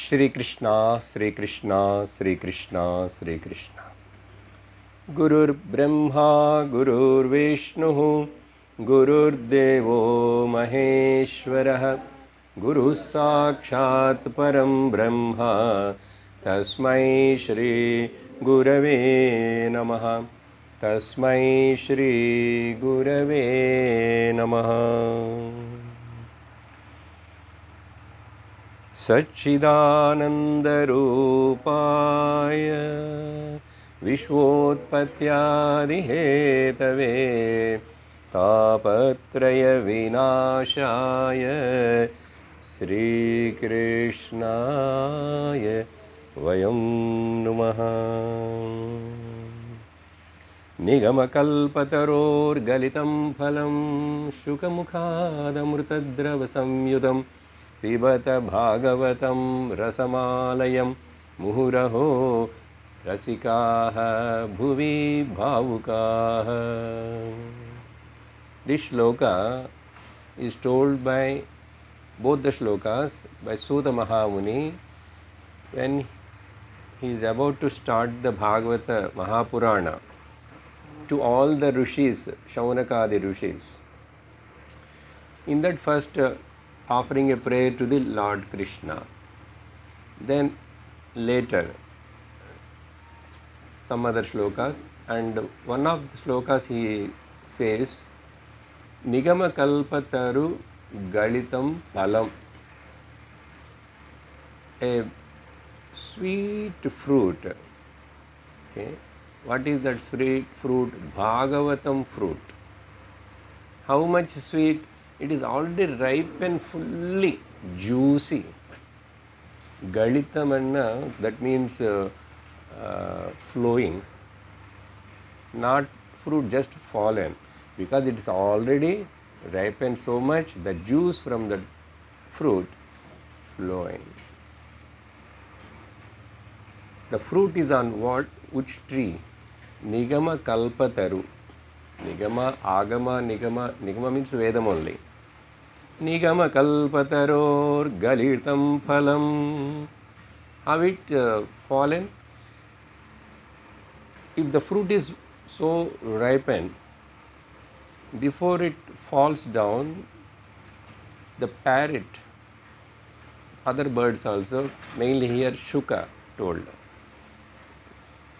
Shri Krishna, Shri Krishna, Shri Krishna, Shri Krishna. Gurur Brahma, Gurur Vishnu, Gurur Devo Maheshwarah, Guru Sakshat Param Brahma, Tasmai Shri Gurave Namaha, Tasmai Shri Gurave Namaha. सच्चिदानन्दरूपाय विश्वोत्पत्त्यादिहेतवे तापत्रयविनाशाय श्रीकृष्णाय वयं नुमः। निगमकल्पतरोर्गलितं फलं शुकमुखादमृतद्रवसंयुतं पिबत भागवतं रसमालयं मुहुरहो रसिकाः भुवि भावुकाः. This shloka is told by both the shlokas by Suta Mahamuni when he is about to start the Bhagavata Mahapurana to all the rishis, Shaunakadi rishis. In that first offering a prayer to the Lord Krishna. Then later some other shlokas, and one of the shlokas he says Nigama Kalpataru Galitam Phalam, a sweet fruit. Okay. What is that sweet fruit? Bhagavatam fruit. How much sweet? It is already ripe and fully juicy. Galitam anna, that means flowing, not fruit just fallen, because it is already ripened so much, the juice from the fruit flowing. The fruit is on what? Which tree? Nigama Kalpataru. Nigama, Agama, Nigama. Nigama means Vedam only. Nigama Kalpataror Galitam Phalam. Have it fallen? If the fruit is so ripened, before it falls down, the parrot, other birds also, mainly here Shuka told.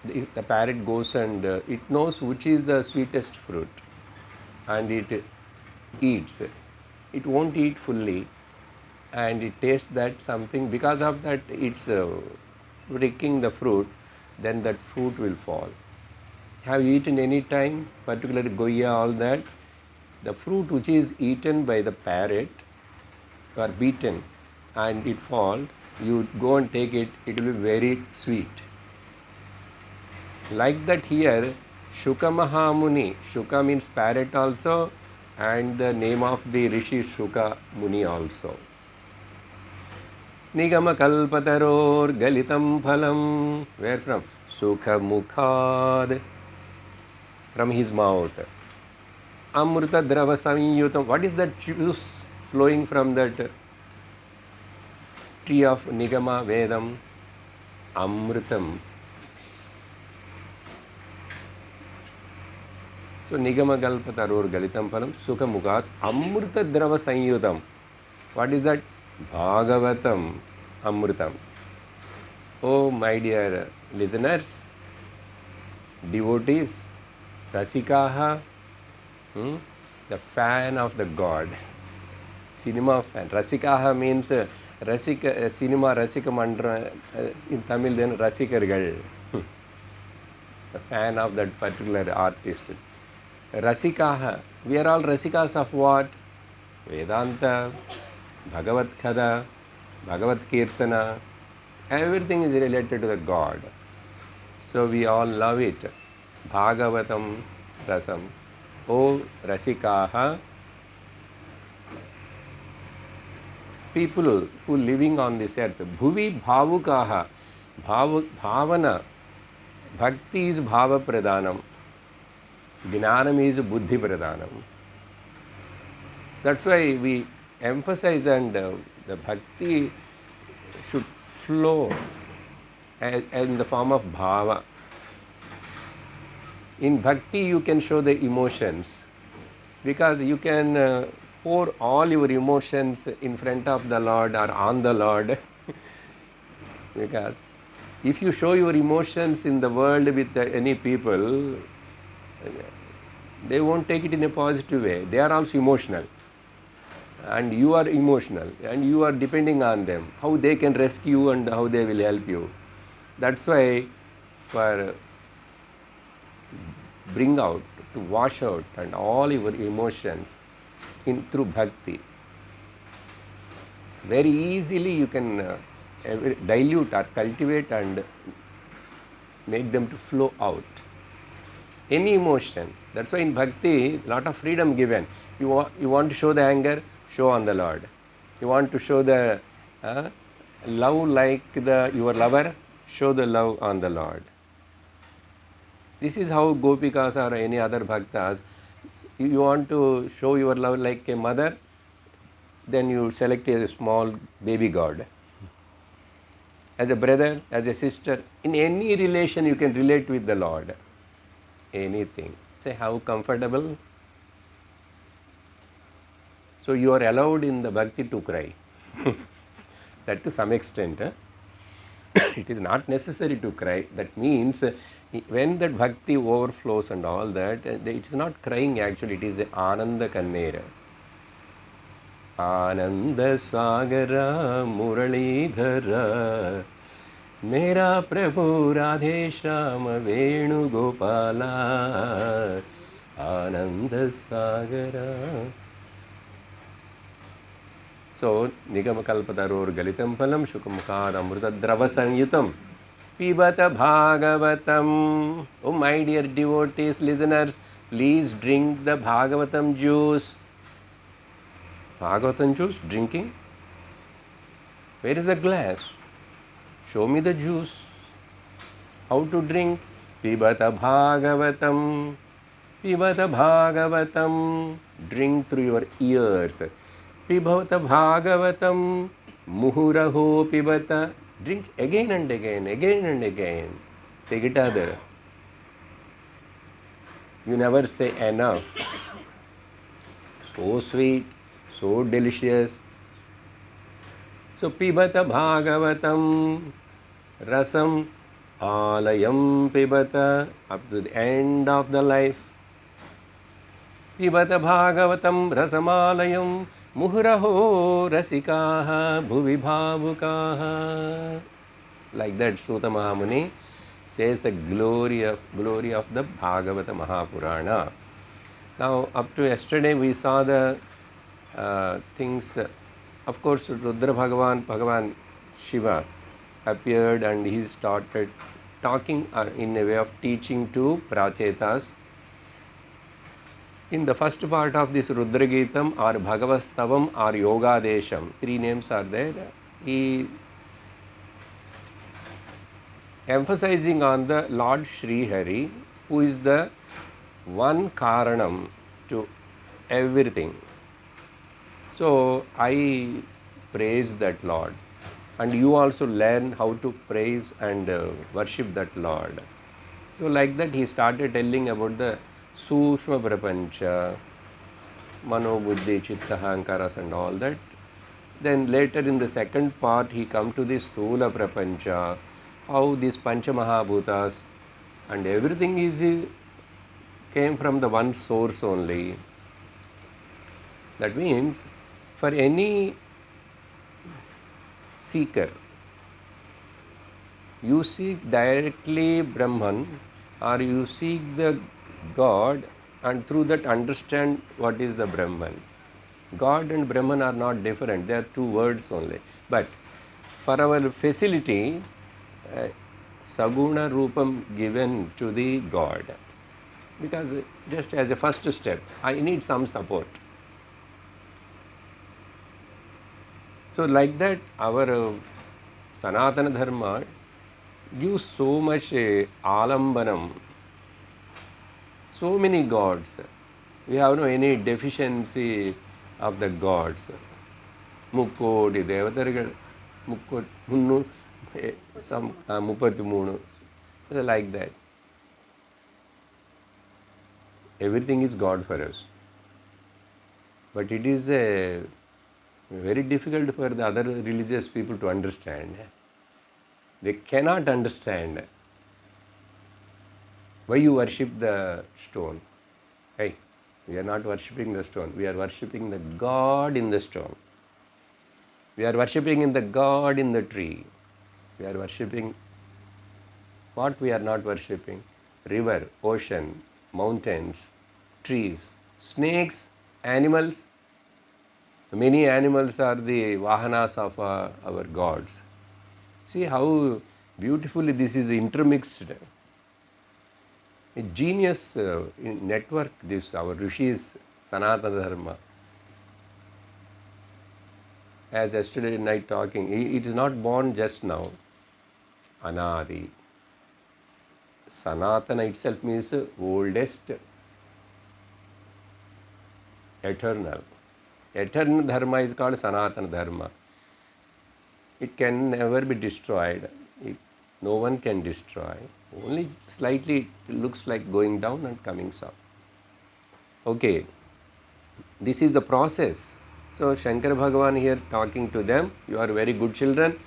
The parrot goes and it knows which is the sweetest fruit and it eats. It won't eat fully and it tastes that something, because of that it's breaking the fruit, then that fruit will fall. Have you eaten any time, particularly Goya, all that? The fruit which is eaten by the parrot or beaten and it falls, you go and take it, it will be very sweet. Like that here, Shuka Mahamuni, Shuka means parrot also, and the name of the Rishi Shuka Muni also. Nigama Kalpataror Galitam Phalam, where from? Sukha Mukhad, from his mouth. Amrita Drava Samyutam, what is that juice flowing from that tree of Nigama Vedam? Amritam. So Nigama Kalpataror Galitam Phalam Sukha Mukhat Amrita Drava Sanyutam. What is that? Bhagavatam Amritam. Oh my dear listeners, devotees, Rasikaha, the fan of the God, cinema fan. Rasikaha means Rasika, cinema Rasika Mandra, in Tamil then Rasikargal, the fan of that particular artist. Rasikaha, we are all Rasikas of what? Vedanta, Bhagavad Kada, Bhagavad Kirtana, everything is related to the God. So we all love it. Bhagavatam Rasam. Oh Rasikaha, people who living on this earth. Bhuvi Bhavukaha, Bhavana. Bhakti is Bhava Pradhanam. Jnanam is Buddhi Pradhanam. That's why we emphasize, and the bhakti should flow in the form of bhava. In bhakti, you can show the emotions because you can pour all your emotions in front of the Lord or on the Lord. Because if you show your emotions in the world with any people, they won't take it in a positive way. They are also emotional. And you are emotional and you are depending on them, how they can rescue you and how they will help you. That's why for bring out, to wash out and all your emotions through bhakti. Very easily you can dilute or cultivate and make them to flow out. Any emotion. That's why in bhakti, lot of freedom given. You want to show the anger, show on the Lord. You want to show the love like your lover, show the love on the Lord. This is how gopikas or any other bhaktas, you want to show your love like a mother, then you select a small baby god. As a brother, as a sister, in any relation you can relate with the Lord. Anything. Say how comfortable. So you are allowed in the bhakti to cry. That to some extent. It is not necessary to cry. That means when that bhakti overflows and all that, it is not crying actually, it is Ananda Kannera. Ananda Sagara Muralidhara Mera Prabhu Radhe Shama Venu Gopala Ananda Sagara. So, Nigamakalpataror Galitam Phalam Shukamukad Amrutadrava Sanyutam Pibata Bhagavatam. Oh, my dear devotees, listeners, please drink the Bhagavatam juice. Bhagavatam juice, drinking. Where is the glass? Show me the juice. How to drink? Pibata Bhagavatam. Pibata Bhagavatam. Drink through your ears. Pibata Bhagavatam. Muhuraho Pibata. Drink again and again, again and again. Take it other. You never say enough. So sweet, so delicious. So Pibata Bhagavatam Rasam Alayam Pibata, up to the end of the life. Pibata Bhagavatam Rasamalayam Muhuraho Rasikaha Bhuvi Bhavukaha. Like that Suta Mahamuni says the glory of the Bhagavata Mahapurana. Now up to yesterday we saw the things. Of course, Rudra Bhagavan Shiva appeared and he started talking in a way of teaching to Prachetas. In the first part of this Rudra Gitam or Bhagavastavam or Yoga Desham, 3 names are there. He emphasizing on the Lord Sri Hari, who is the one Karanam to everything. So I praise that Lord, and you also learn how to praise and worship that Lord. So like that he started telling about the Sushma Prapancha, Mano Buddhi, Chitta, Hankaras and all that. Then later in the second part he come to this Sthula Prapancha, how these Pancha Mahabhutas and everything came from the one source only. That means for any seeker, you seek directly Brahman or you seek the God and through that understand what is the Brahman. God and Brahman are not different, they are 2 words only. But for our facility, Saguna Rupam given to the God. Because just as a first step, I need some support. So like that, our Sanatana Dharma gives so much alambanam, so many gods. We have no any deficiency of the gods. Mukkodi Devataragal, some 33, like that. Everything is God for us. But it is very difficult for the other religious people to understand. They cannot understand why you worship the stone. Hey, we are not worshipping the stone. We are worshipping the God in the stone. We are worshipping in the God in the tree. We are worshipping what we are not worshipping? River, ocean, mountains, trees, snakes, animals. Many animals are the vahanas of our gods. See how beautifully this is intermixed. A genius network, this our rishis, Sanatana Dharma. As yesterday night talking, it is not born just now. Anadi. Sanatana itself means oldest, eternal. Eternal Dharma is called Sanatana Dharma. It can never be destroyed. No one can destroy. Only slightly it looks like going down and coming up. Okay, this is the process. So Shankara Bhagavan here talking to them, you are very good children,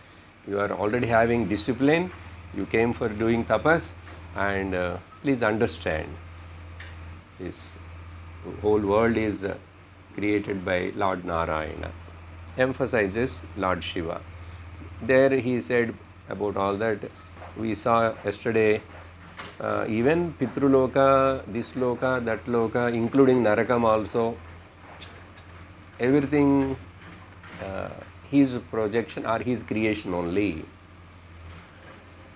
you are already having discipline, you came for doing tapas, and please understand, this whole world is created by Lord Narayana. Emphasizes Lord Shiva. There he said about all that. We saw yesterday, even Pitruloka, this loka, that loka, including Narakam also, everything his projection or his creation only.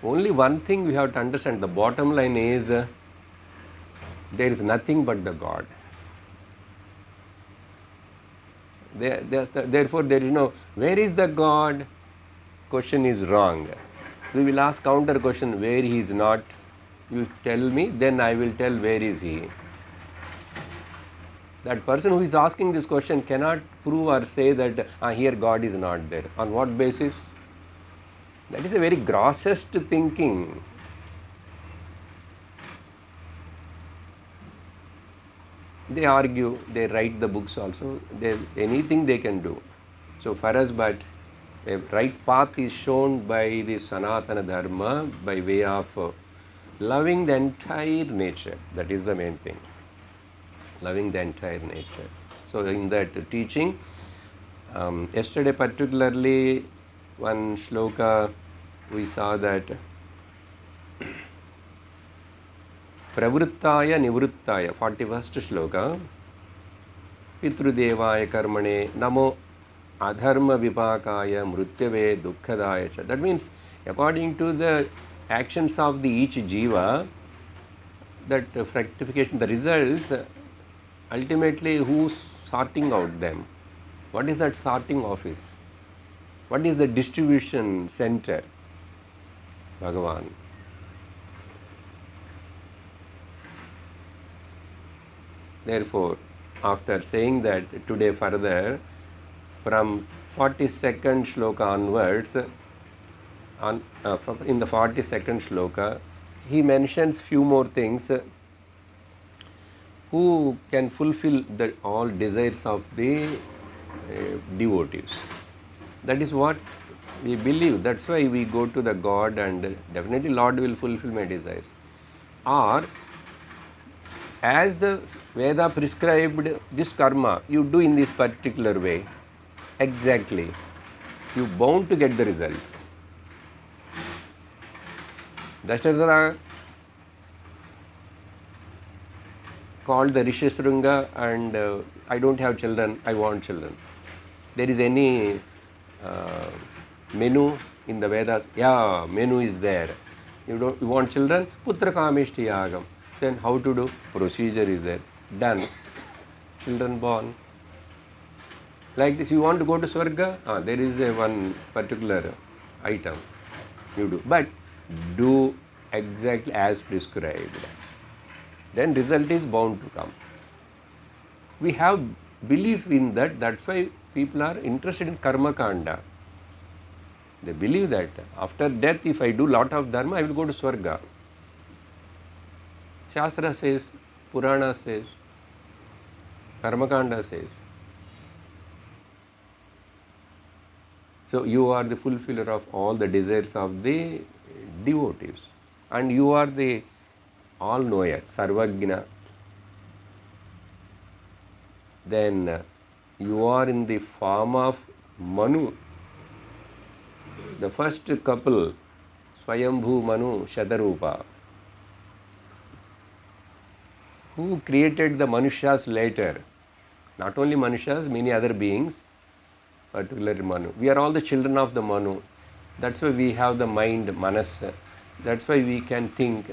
Only one thing we have to understand, the bottom line is there is nothing but the God. Therefore, there is no, where is the God? Question is wrong. We will ask counter question, where he is not. You tell me, then I will tell where is he. That person who is asking this question cannot prove or say that here God is not there. On what basis? That is a very grossest thinking. They argue, they write the books also, anything they can do. So for us, but a right path is shown by the Sanatana Dharma by way of loving the entire nature. That is the main thing. Loving the entire nature. So in that teaching, yesterday particularly one shloka we saw that Pravruttaya Nivruttaya, 41st shloka, Pitrudevaya Karmane Namo Adharma Vipakaya Mrutyave Dukkhadaya. That means according to the actions of the each jiva, that fructification, the results, ultimately who's sorting out them? What is that sorting office? What is the distribution center? Bhagavan. Therefore, after saying that today further, from 42nd shloka onwards, in the 42nd shloka, he mentions few more things who can fulfill all desires of the devotees. That is what we believe. That's why we go to the God, and definitely Lord will fulfill my desires. Or as the Veda prescribed this karma, you do in this particular way, exactly, you bound to get the result. Dasharatha called the Rishasrunga, and I don't have children, I want children. There is any menu in the Vedas? Yeah, menu is there. You want children? Putra kamishti yagam. Then how to do? Procedure is there. Done. Children born. Like this, you want to go to Swarga? There is one particular item you do. But do exactly as prescribed. Then result is bound to come. We have belief in that. That's why people are interested in karma kanda. They believe that after death, if I do lot of dharma, I will go to Swarga. Shastra says, Purana says, Karmakanda says. So you are the fulfiller of all the desires of the devotees. And you are the all-knower, Sarvagna. Then you are in the form of Manu. The first couple, Swayambhu Manu Shadarupa, who created the Manushas later. Not only Manushas, many other beings, particularly Manu. We are all the children of the Manu. That's why we have the mind, Manas. That's why we can think.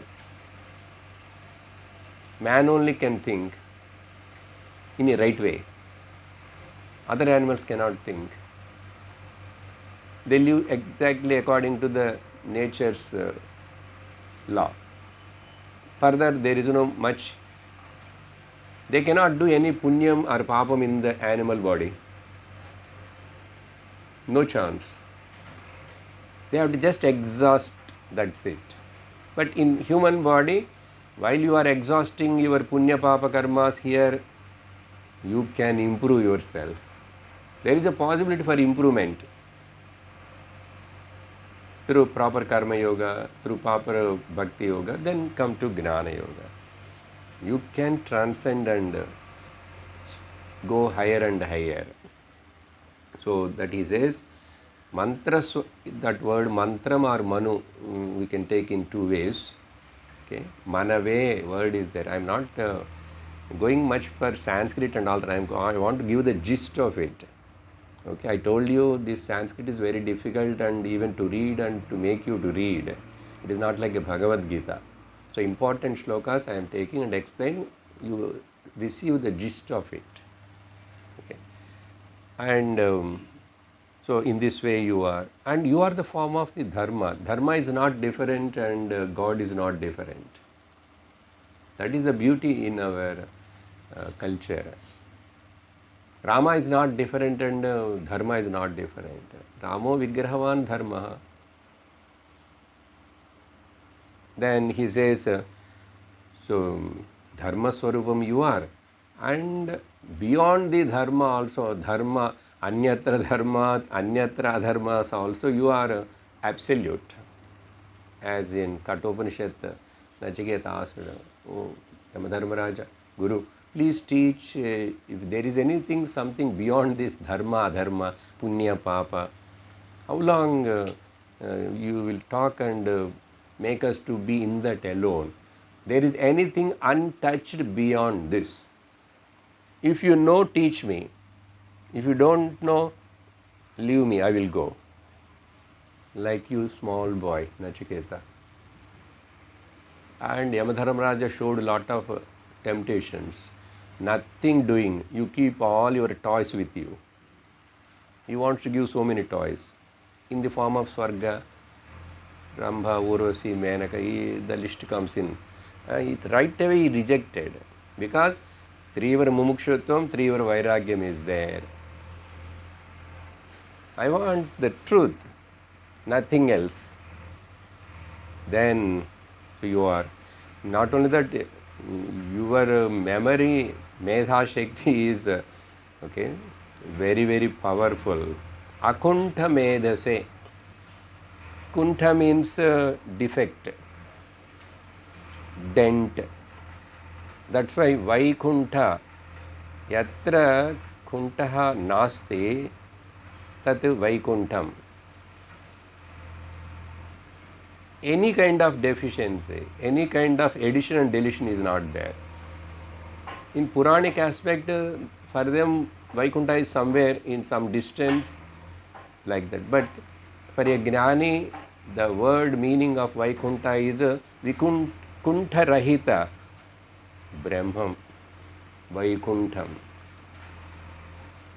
Man only can think in a right way. Other animals cannot think. They live exactly according to the nature's law. Further, there is no much. They cannot do any punyam or papam in the animal body. No chance. They have to just exhaust, that's it. But in human body, while you are exhausting your punya papa karmas here, you can improve yourself. There is a possibility for improvement through proper karma yoga, through proper bhakti yoga, then come to gnana yoga. You can transcend and go higher and higher. So that he says, mantra, that word mantram or manu, we can take in two ways. Okay, manave word is there. I am not going much for Sanskrit and all that. I want to give the gist of it. Okay, I told you this Sanskrit is very difficult and even to read and to make you to read. It is not like a Bhagavad Gita. So important shlokas I am taking and explain, you receive the gist of it. Okay. And so in this way you are. And you are the form of the dharma. Dharma is not different and God is not different. That is the beauty in our culture. Rama is not different and dharma is not different. Ramo vigrahavan dharma. Then he says, so dharma swarupam you are. And beyond the dharma also, dharma, anyatra dharma, anyatra adharmas also, you are absolute. As in Kathopanishad, Nachiketa asked, oh, Yamadharmaraja, Guru, please teach if there is anything, something beyond this dharma, adharma, punya, papa. How long you will talk and make us to be in that alone? There is anything untouched beyond this. If you know, teach me. If you don't know, leave me, I will go. Like you, small boy, Nachiketa. And Yamadharmaraja showed a lot of temptations. Nothing doing. You keep all your toys with you. He wants to give so many toys. In the form of Swarga, Rambha, Urvasi, Menaka, the list comes in. Right away he rejected. Because Trivar Mumukshutvam, Trivar Vairagyam is there. I want the truth, nothing else. Then so you are. Not only that, your memory, Medha Shakti is okay, very, very powerful. Akuntha Medhase. Kuntha means defect, dent. That's why Vaikuntha, yatra kuntaha nasti, tat Vaikuntham. Any kind of deficiency, any kind of addition and deletion is not there. In Puranic aspect, for them, Vaikuntha is somewhere in some distance, like that. But for a Gnani, the word meaning of Vaikuntha is Vikuntha Rahita, Brahmam, Vaikuntham.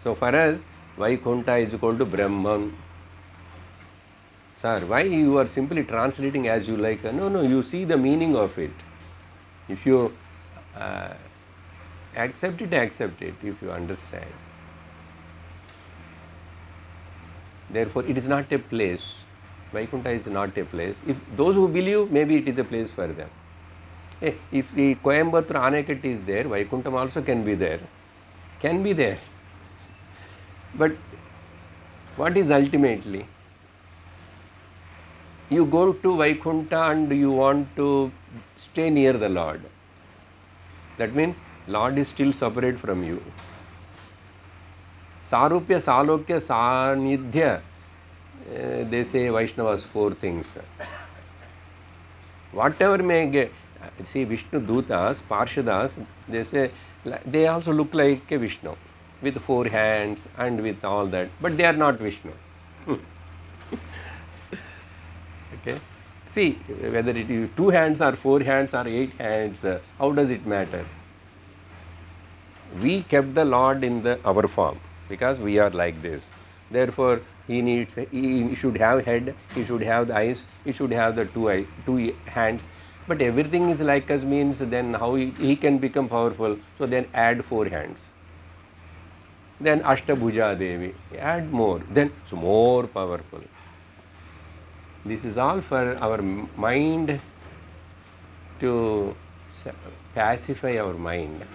So for us, Vaikuntha is equal to Brahman. Sir, why you are simply translating as you like? No, you see the meaning of it. If you accept it, if you understand. Therefore, it is not a place. Vaikuntha is not a place. If those who believe, maybe it is a place for them. If the Coimbatore Anakat is there, Vaikuntham also can be there. Can be there. But what is ultimately? You go to Vaikuntha and you want to stay near the Lord. That means Lord is still separate from you. Sarupya, Salokya, Sanidhya, they say Vaishnavas 4 things. Whatever may get, see Vishnu Dutas, Parshadas, they say, they also look like a Vishnu with 4 hands and with all that, but they are not Vishnu. Okay? See, whether it is 2 hands or 4 hands or 8 hands, how does it matter? We kept the Lord in our form because we are like this. Therefore, he should have head, he should have the eyes, he should have the 2 hands. But everything is like us means then how he can become powerful. So then add 4 hands. Then Ashtabhuja Devi, add more. Then it's more powerful. This is all for our mind to pacify our mind.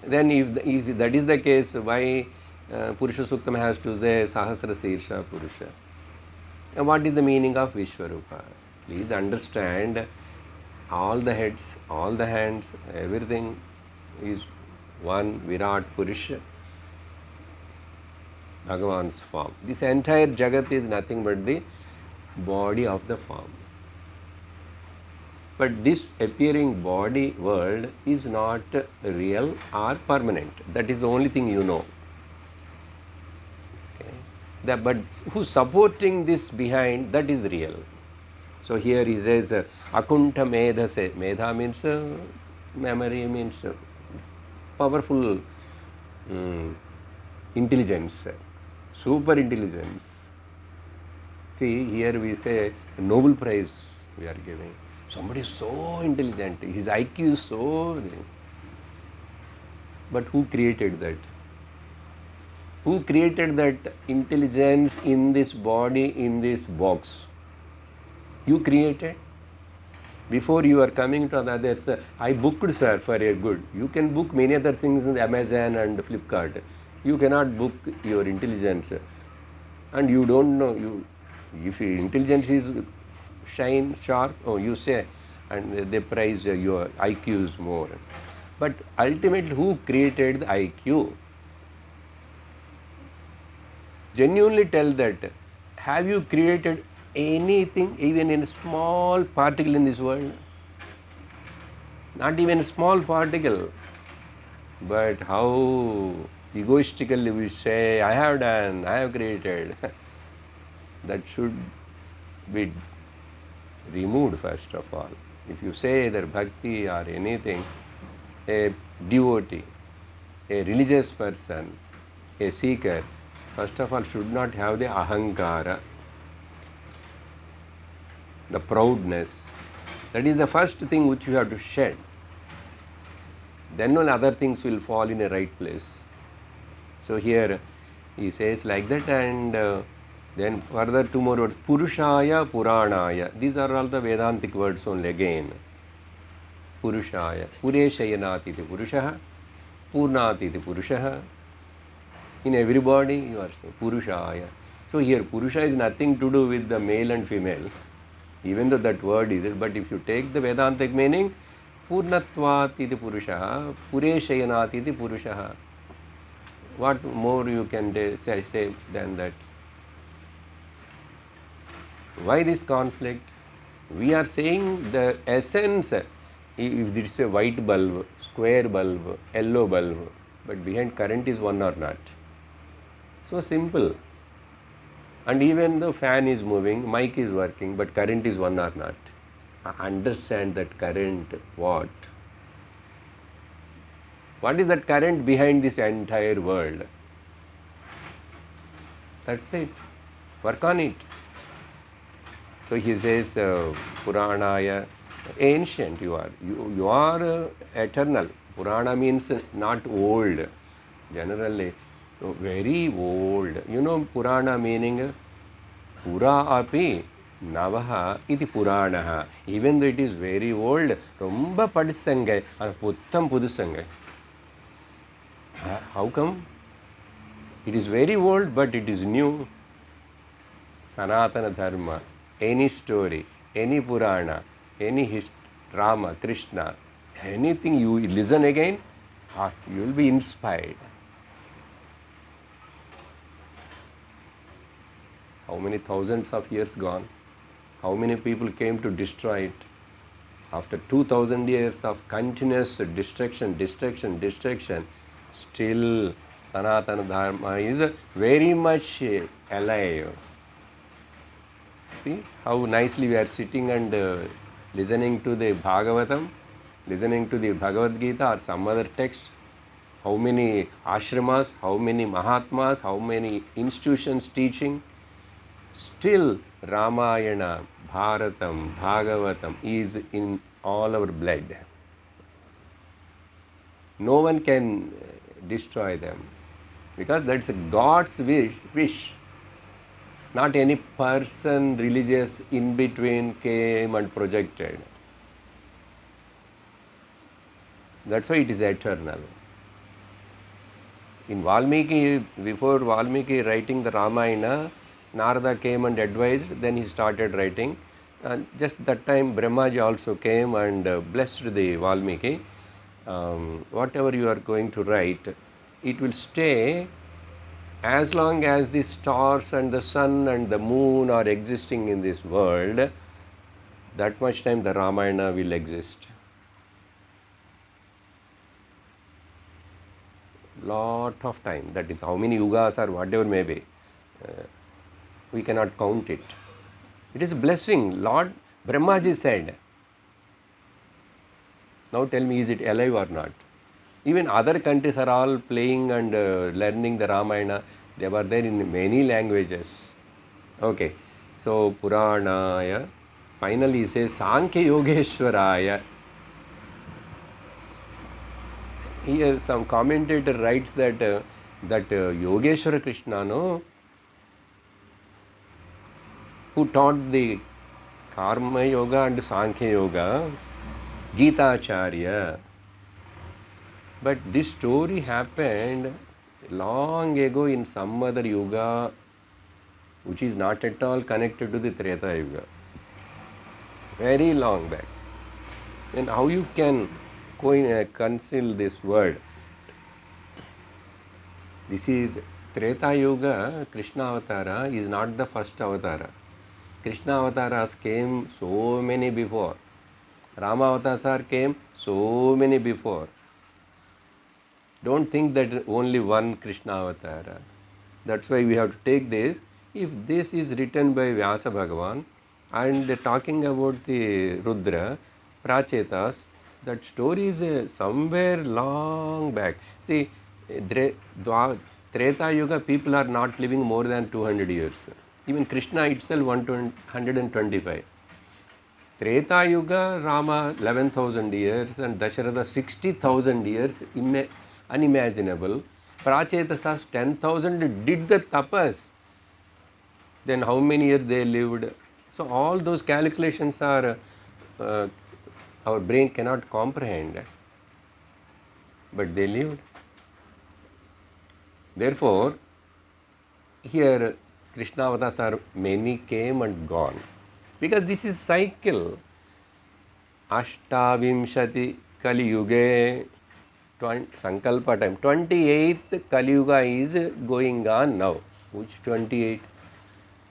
Then if that is the case, why Purusha Suktam has to say Sahasra Sirsha Purusha? And what is the meaning of Vishwarupa? Please understand, all the heads, all the hands, everything is one Virat Purusha, Bhagavan's form. This entire Jagat is nothing but the body of the form. But this appearing body world is not real or permanent. That is the only thing you know. Okay. But who's supporting this behind, that is real. So here he says, Akunta Medhase. Medha means memory, means powerful intelligence, super intelligence. See, here we say Nobel Prize we are giving. Somebody is so intelligent, his IQ is so. But who created that? Who created that intelligence in this body, in this box? You created. Before you are coming to others, I booked, sir, for your good. You can book many other things in Amazon and Flipkart. You cannot book your intelligence. And you don't know, if your intelligence is shine sharp, you say, and they prize your IQs more. But ultimately, who created the IQ? Genuinely tell that. Have you created anything, even in a small particle in this world? Not even a small particle. But how egoistically we say, I have done, I have created. That should be removed first of all. If you say that bhakti or anything, a devotee, a religious person, a seeker, first of all should not have the ahankara, the proudness. That is the first thing which you have to shed. Then all other things will fall in a right place. So here he says like that, and then further 2 more words, Purushaya, Puranaya. These are all the Vedantic words only again. Purushaya, Pureshayanati iti Purushaha, Purnati iti Purushaha. In everybody you are saying Purushaya. So here Purusha is nothing to do with the male and female, even though that word is it, but if you take the Vedantic meaning, Purnatvat iti Purushaha, Pureshayanati iti Purushaha. What more you can say than that? Why this conflict? We are saying the essence, if there is a white bulb, square bulb, yellow bulb, but behind current is one or not. So simple. And even the fan is moving, mic is working, but current is one or not. Understand that current, what? What is that current behind this entire world? That's it. Work on it. So he says, Puranaya, ancient you are. You are eternal. Purana means not old. Generally, So very old. You know Purana meaning? Pura api navaha iti Puranaha. Even though it is very old, romba padisanga, puttam pudusanga. How come? It is very old, but it is new. Sanatana Dharma, any story, any Purana, any Rama, Krishna, anything you listen again, you will be inspired. How many thousands of years gone? How many people came to destroy it? After 2000 years of continuous destruction, still Sanatana Dharma is very much alive. See how nicely we are sitting and listening to the Bhagavatam, listening to the Bhagavad Gita or some other text. How many ashramas, how many Mahatmas, how many institutions teaching. Still Ramayana, Bharatam, Bhagavatam is in all our blood. No one can destroy them because that's God's wish. Not any person religious in between came and projected. That's why it is eternal. In Valmiki, before Valmiki writing the Ramayana, Narada came and advised, then he started writing. And just that time Brahmaji also came and blessed the Valmiki. Whatever you are going to write, it will stay as long as the stars and the sun and the moon are existing in this world. That much time the Ramayana will exist. Lot of time, that is how many yugas or whatever may be. We cannot count it. It is a blessing. Lord Brahmaji said. Now tell me, is it alive or not? Even other countries are all playing and learning the Ramayana. They were there in many languages. Okay, so Puranaya. Finally he says Sankhya Yogeshwaraya. Here some commentator writes that Yogeshwara Krishna, no, who taught the Karma Yoga and Sankhya Yoga, Gita Acharya. But this story happened long ago in some other yoga which is not at all connected to the Treta Yuga. Very long back. And how you can conceal this word? This is Treta Yuga, Krishna Avatara is not the first Avatara. Krishna Avataras came so many before. Rama Avatar came so many before. Don't think that only one Krishna Avatara. That's why we have to take this. If this is written by Vyasa Bhagavan and talking about the Rudra, Prachetas, that story is somewhere long back. See, Treta Yuga people are not living more than 200 years. Even Krishna itself 125. Treta Yuga, Rama 11,000 years and Dasharatha 60,000 years, unimaginable. Prachetasas 10,000 did the tapas. Then how many years they lived? So all those calculations are our brain cannot comprehend. But they lived. Therefore, here Krishna avatars are many came and gone. Because this is cycle. Ashtavimshati Kali Yuga, Sankalpa time. 28th Kali Yuga is going on now. Which 28?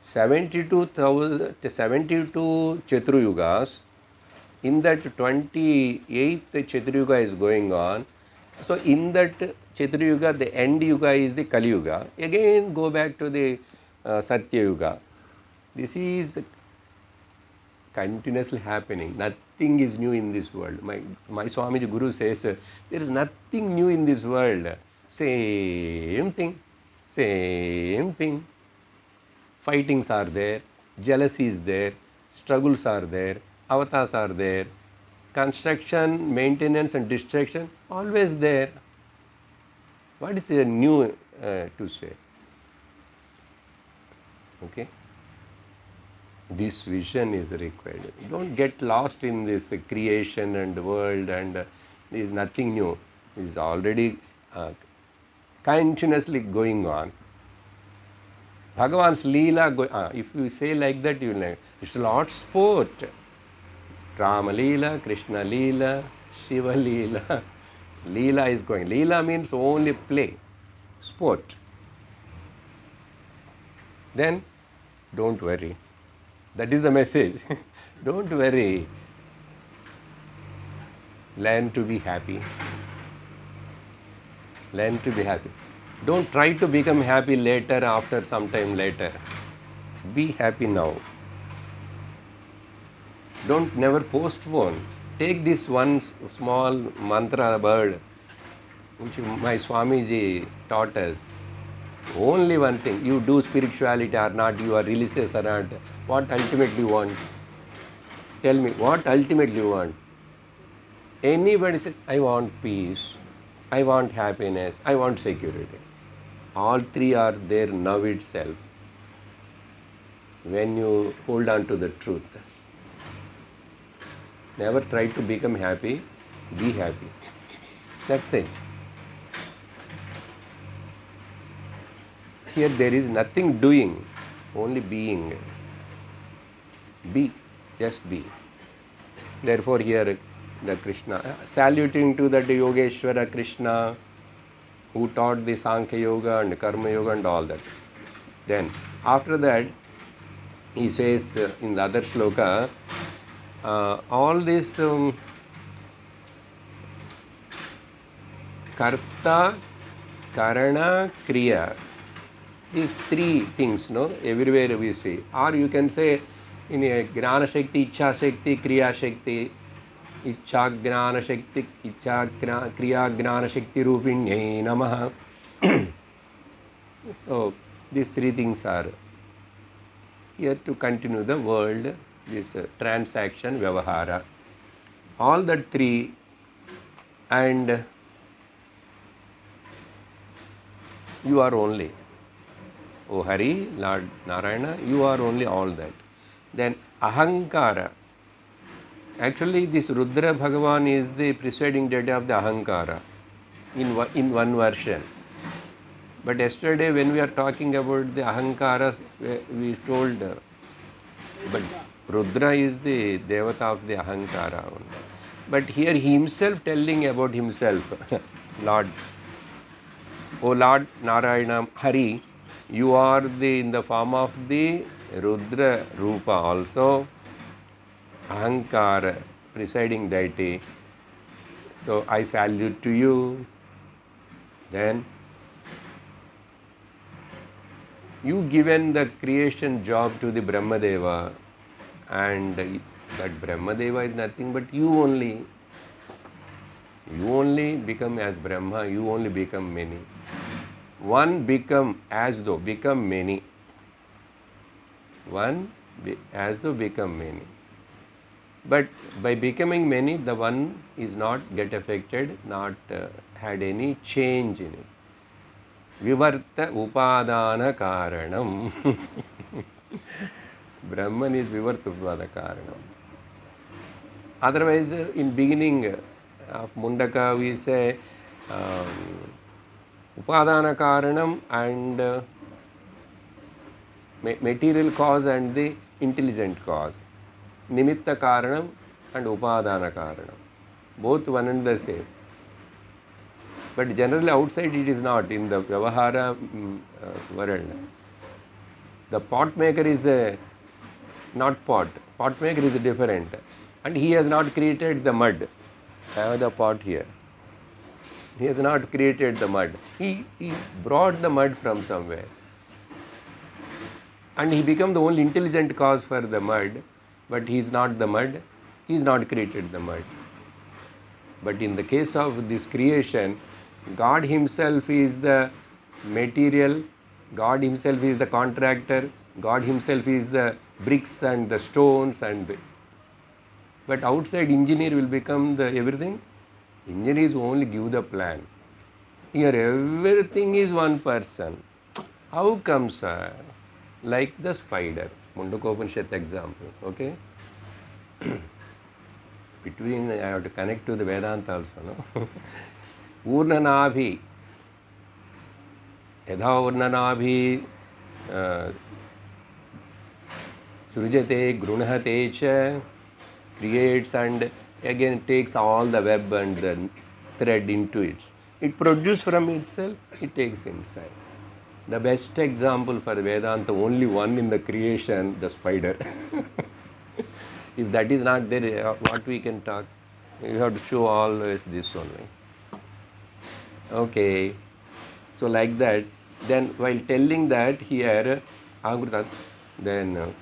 72 Chetru Yugas. In that 28th Chetru Yuga is going on. So in that Chetru Yuga, the end Yuga is the Kali Yuga. Again go back to the Satya Yuga. This is continuously happening. Nothing is new in this world. My Swamiji Guru says, there is nothing new in this world. Same thing. Same thing. Fightings are there. Jealousy is there. Struggles are there. Avatars are there. Construction, maintenance and destruction, always there. What is new to say. Okay? This vision is required. Don't get lost in this creation and world, and there is nothing new. It is already continuously going on. Bhagavan's Leela, if you say like that, you will know. It's a lot sport. Rama Leela, Krishna Leela, Shiva Leela. Leela is going. Leela means only play, sport. Then don't worry. That is the message. Don't worry. Learn to be happy. Learn to be happy. Don't try to become happy later, after some time later. Be happy now. Don't never postpone. Take this one small mantra word which my Swamiji taught us. Only one thing, you do spirituality or not, you are religious or not, what ultimately you want? Tell me, what ultimately you want? Anybody says, I want peace, I want happiness, I want security. All three are there now itself when you hold on to the truth. Never try to become happy, be happy. That's it. Here there is nothing doing, only being. Be, just be. Therefore here the Krishna, saluting to that Yogeshwara Krishna who taught the Sankhya Yoga and Karma Yoga and all that. Then after that he says in the other sloka, all this Karta, Karana, Kriya, these three things, no, everywhere we see. Or you can say in a Gnana Shakti, Ichha Shakti, Kriya Shakti, Ichha Gnana Shakti, Ichha Kriya Gnana Shakti Rupinyai Namaha. So these three things are here to continue the world, this transaction, Vyavahara. All that three, and you are only. O Hari, Lord Narayana, you are only all that. Then Ahankara. Actually, this Rudra Bhagavan is the presiding deity of the Ahankara in one version. But yesterday when we are talking about the Ahankara, we told, but Rudra is the Devata of the Ahankara. But here he himself telling about himself, Lord, O Lord Narayana, Hari, you are in the form of the Rudra Rupa also, Ahankara, presiding deity. So I salute to you. Then you given the creation job to the Brahmadeva, and that Brahmadeva is nothing but you only. You only become as Brahma, you only become many. One become as though, become many. One as though become many. But by becoming many, the one is not get affected, not had any change in it. Vivarta upadana karanam. Brahman is Vivarta upadana karanam. Otherwise, in beginning of Mundaka, we say upadana karanam and material cause and the intelligent cause. Nimitta karanam and upadana karanam. Both one and the same. But generally outside it is not. In the Vyavahara world, the pot maker is not pot. Pot maker is different. And he has not created the mud. I have the pot here. He has not created the mud. He brought the mud from somewhere. And he became the only intelligent cause for the mud. But he is not the mud. He has not created the mud. But in the case of this creation, God himself is the material, God himself is the contractor, God himself is the bricks and the stones but outside engineer will become the everything. Engineer is only give the plan. Here everything is one person. How come, sir? Like the spider. Mundakopanishad example. Okay? Between, I have to connect to the Vedanta also, no? Urnanabhi. Yadha urnanabhi srujate grunhate cha, creates and again takes all the web and the thread into it. It produces from itself, it takes inside. The best example for Vedanta, only one in the creation, the spider. If that is not there, what we can talk? You have to show always this only. Okay. So like that, then while telling that here, then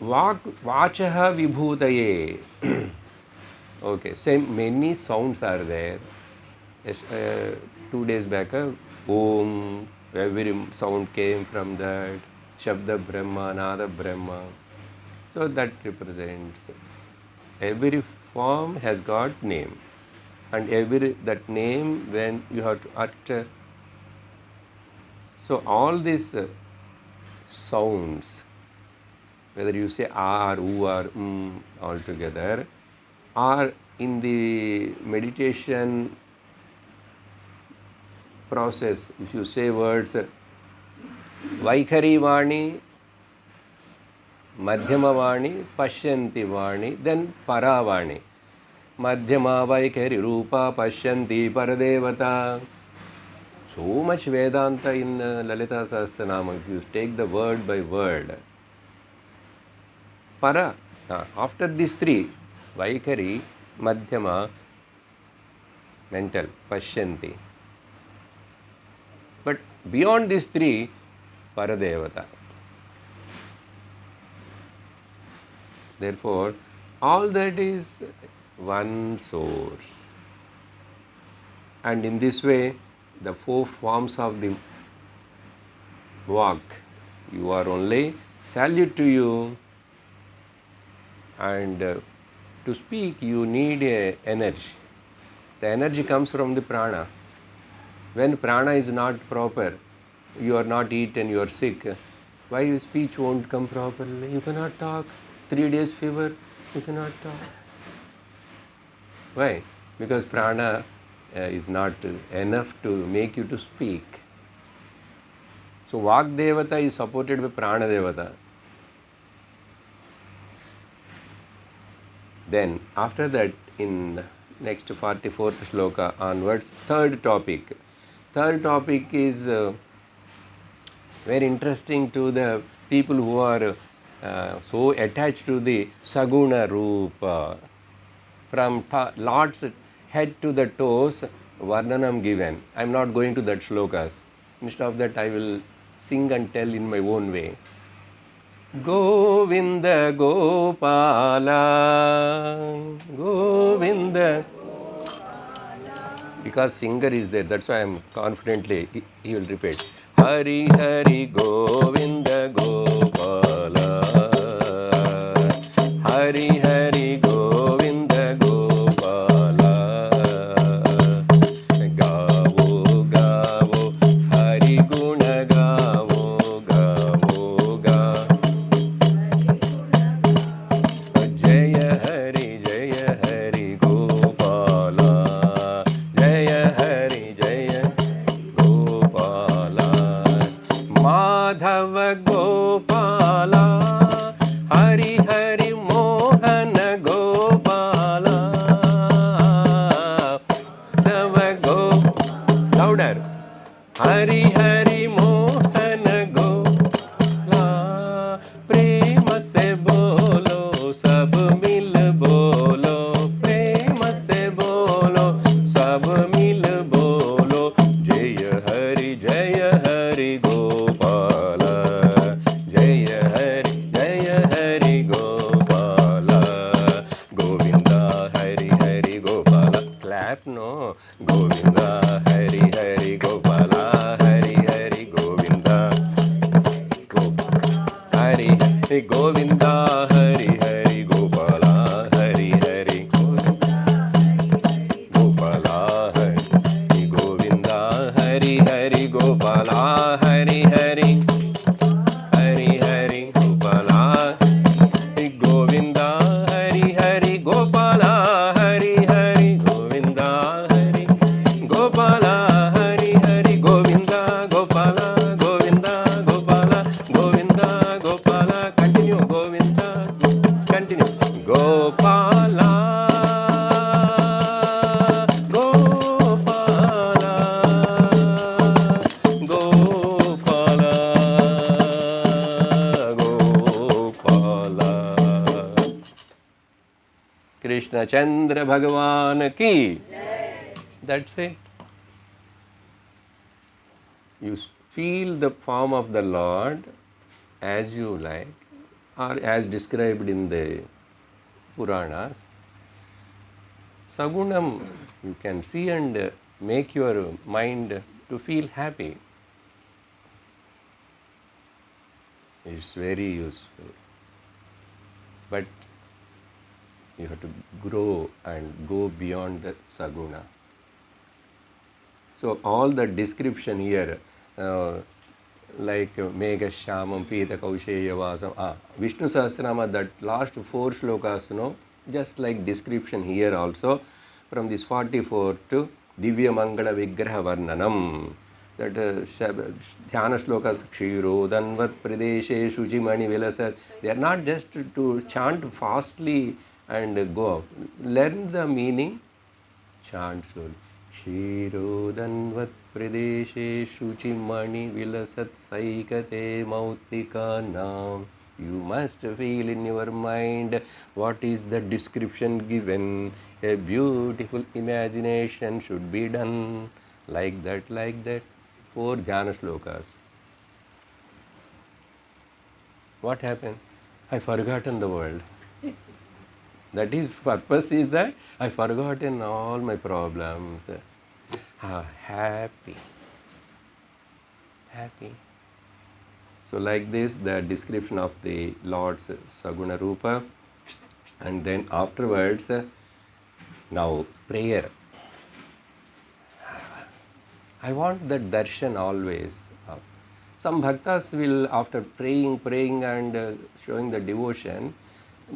vachaha vibhutaye. Okay, same many sounds are there. Yes, 2 days back, Om, every sound came from that. Shabda Brahma, Nada Brahma. So that represents every form has got name. And every that name when you have to utter. So all these sounds, whether you say or, u or all together, are in the meditation process. If you say words, Vaikhari Vani, Madhyama Vani, Pashyanti Vani, then Paravani. Madhyama Vaikhari Rupa Pashyanti Paradevata. So much Vedanta in Lalita Sahasranama. If you take the word by word. Para. After these three, Vaikhari, Madhyama, mental, Pashyanti. But beyond these three, Paradevata. Therefore, all that is one source. And in this way, the 4 forms of the walk, you are only salute to you, and to speak you need energy. The energy comes from the prana. When prana is not proper, you are not eaten, you are sick, why your speech won't come properly? You cannot talk. 3 days fever, you cannot talk. Why? Because prana is not enough to make you to speak. So Vak Devata is supported by Prana Devata. Then after that, in next 44th shloka onwards, third topic. Third topic is very interesting to the people who are so attached to the Saguna Rupa. From Lord's head to the toes, Varnanam given. I am not going to that shlokas. Instead of that, I will sing and tell in my own way. Govinda Gopala, Govinda. Because singer is there, that's why I am confidently, he will repeat. Hari Hari Govinda Gopala, Hari Hari Govinda Gopala, Gavo Gavo Hari Guna Gavo Gavo Gavo. Jaya Hari Gopala, Jaya Hari Gopala, Madhava Gopala, Hari Hari Mohana Gopala, Madhava Gopala, louder, Hari Hari Mohana Gopala, Prema se bolo, sab mil bolo, Prema se bolo, sab mil bolo, Jaya Hari Gopala, Jaya Hari Gopala, Govinda Hari Gopala. Clap, no? Govinda Hari Gopala, Hari Govinda. Hari Govinda Hari Gopala, Hari Gopala, Krishna Chandra Bhagavan ki. That's it. You feel the form of the Lord as you like, or as described in the Puranas. Sagunam, you can see and make your mind to feel happy. It's very useful. But you have to grow and go beyond the Saguna. So all the description here, like Megha Shamam, Pita Kausheya Vasam, Vishnu Sahasranama, that last 4 shlokas, just like description here also, from this 44 to Divya Mangala Vigraha Varnanam. That Dhyana shlokas, Kshirodanvat Pradeshe Shuchimani Vilasat, they are not just to chant fastly and go. Learn the meaning, chant slowly. Kshirodanvat Pradeshe Shuchimani Vilasat Saikate Mautika Nam. You must feel in your mind what is the description given. A beautiful imagination should be done. Like that, like that. 4 Dhyana shlokas. What happened? I forgotten the world. That is, purpose is that I forgotten all my problems. Happy. Happy. So like this, the description of the Lord's Saguna Rupa. And then afterwards, now prayer. I want that darshan always. Some bhaktas will, after praying and showing the devotion,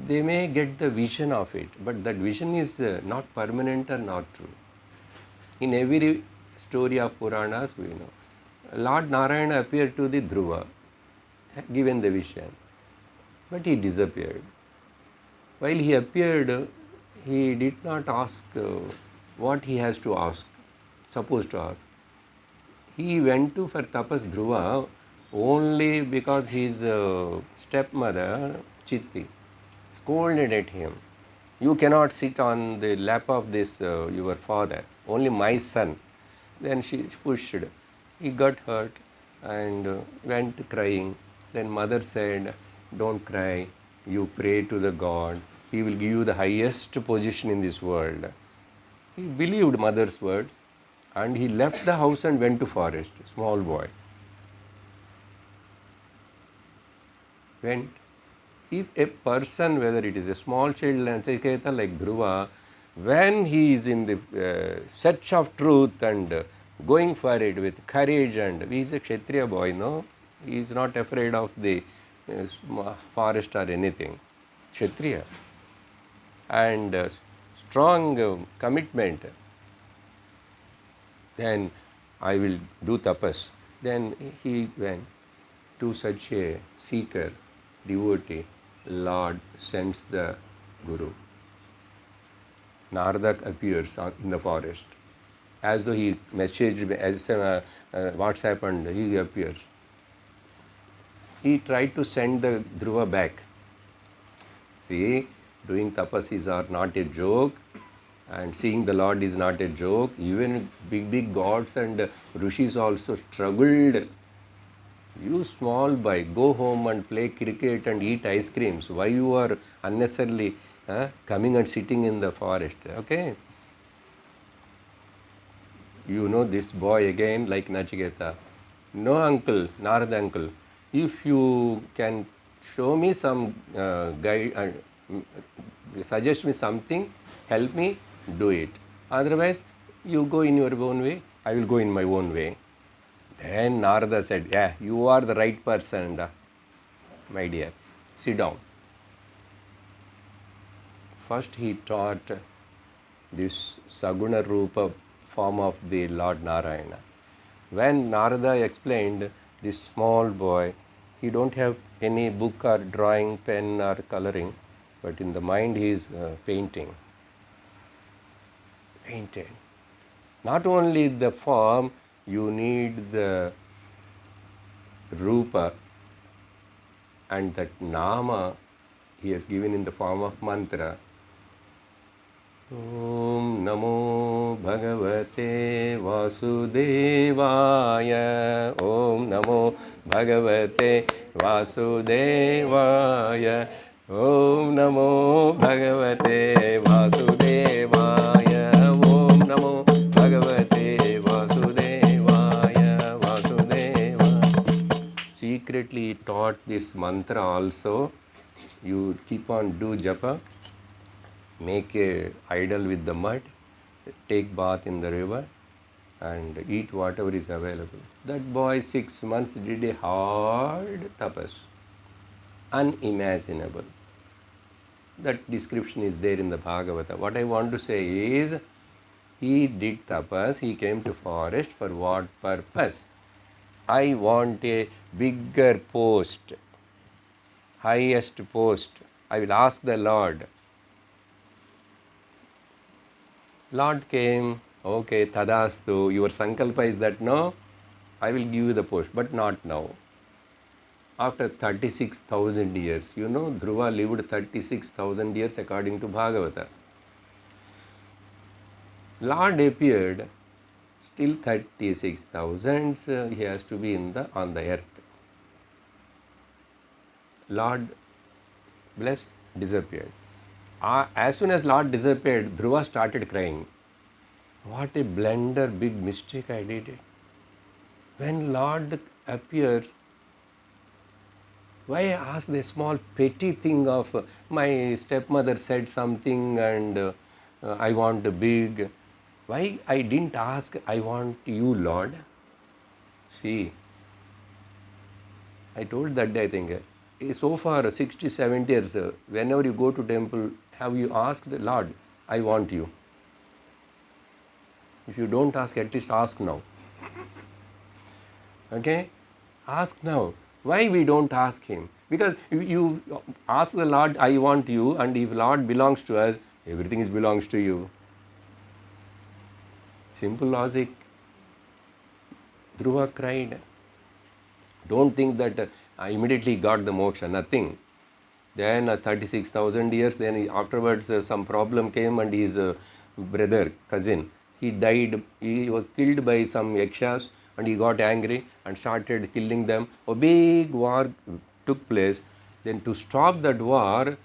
they may get the vision of it. But that vision is not permanent or not true. In every story of Puranas, we know. Lord Narayana appeared to the Dhruva, given the vision. But he disappeared. While he appeared, he did not ask what he has to ask, supposed to ask. He went to for tapas Dhruva only because his stepmother, Chitti, scolded at him. You cannot sit on the lap of this your father, only my son. Then she pushed. He got hurt and went crying. Then mother said, don't cry, you pray to the God. He will give you the highest position in this world. He believed mother's words and he left the house and went to forest, small boy. Went. If a person, whether it is a small child like Dhruva, when he is in the search of truth and going for it with courage, and he is a Kshatriya boy, no? He is not afraid of the forest or anything. Kshatriya. And strong commitment. Then I will do tapas. Then he went to such a seeker, devotee. Lord sends the Guru. Narada appears in the forest. As though he messaged, as WhatsApp, and he appears. He tried to send the Dhruva back. See, doing tapas are not a joke, and seeing the Lord is not a joke. Even big gods and rishis also struggled. You small boy, go home and play cricket and eat ice creams. Why you are unnecessarily coming and sitting in the forest? Okay. You know this boy again, like Nachiketa. No uncle, Narada uncle. If you can show me some guide, suggest me something, help me, do it. Otherwise, you go in your own way, I will go in my own way. Then Narada said, yeah, you are the right person, my dear. Sit down. First he taught this Saguna Rupa form of the Lord Narayana. When Narada explained, this small boy, he don't have any book or drawing, pen or coloring, but in the mind he is painting. Painted. Not only the form, you need the Rupa, and that Nama he has given in the form of mantra. Om Namo Bhagavate Vasudevaya. Om Namo Bhagavate Vasudevaya. Om Namo Bhagavate Vasudevaya. Om Namo Bhagavate Vasudevaya. Vasudeva. Secretly taught this mantra also. You keep on do japa. Make a idol with the mud, take bath in the river, and eat whatever is available. That boy 6 months did a hard tapas, unimaginable. That description is there in the Bhagavata. What I want to say is, he did tapas, he came to forest for what purpose? I want a bigger post, highest post. I will ask the Lord. Lord came, okay, tadastu, your sankalpa is that no, I will give you the post, but not now. After 36,000 years, you know, Dhruva lived 36,000 years according to Bhagavata. Lord appeared, still 36,000, he has to be on the earth. Lord blessed, disappeared. As soon as Lord disappeared, Dhruva started crying. What a blunder, big mistake I did. When Lord appears, why ask the small petty thing of my stepmother said something and I want a big. Why I didn't ask, I want you, Lord? See, I told that day, I think, so far 60, 70 years, whenever you go to temple, have you asked the Lord, I want you? If you don't ask, at least ask now. Okay? Ask now. Why we don't ask him? Because if you ask the Lord, I want you, and if Lord belongs to us, everything belongs to you. Simple logic. Dhruva cried. Don't think that I immediately got the moksha, nothing. Then 36,000 years, then afterwards some problem came and his brother, cousin, he died, he was killed by some yakshas and he got angry and started killing them. A big war took place. Then to stop that war,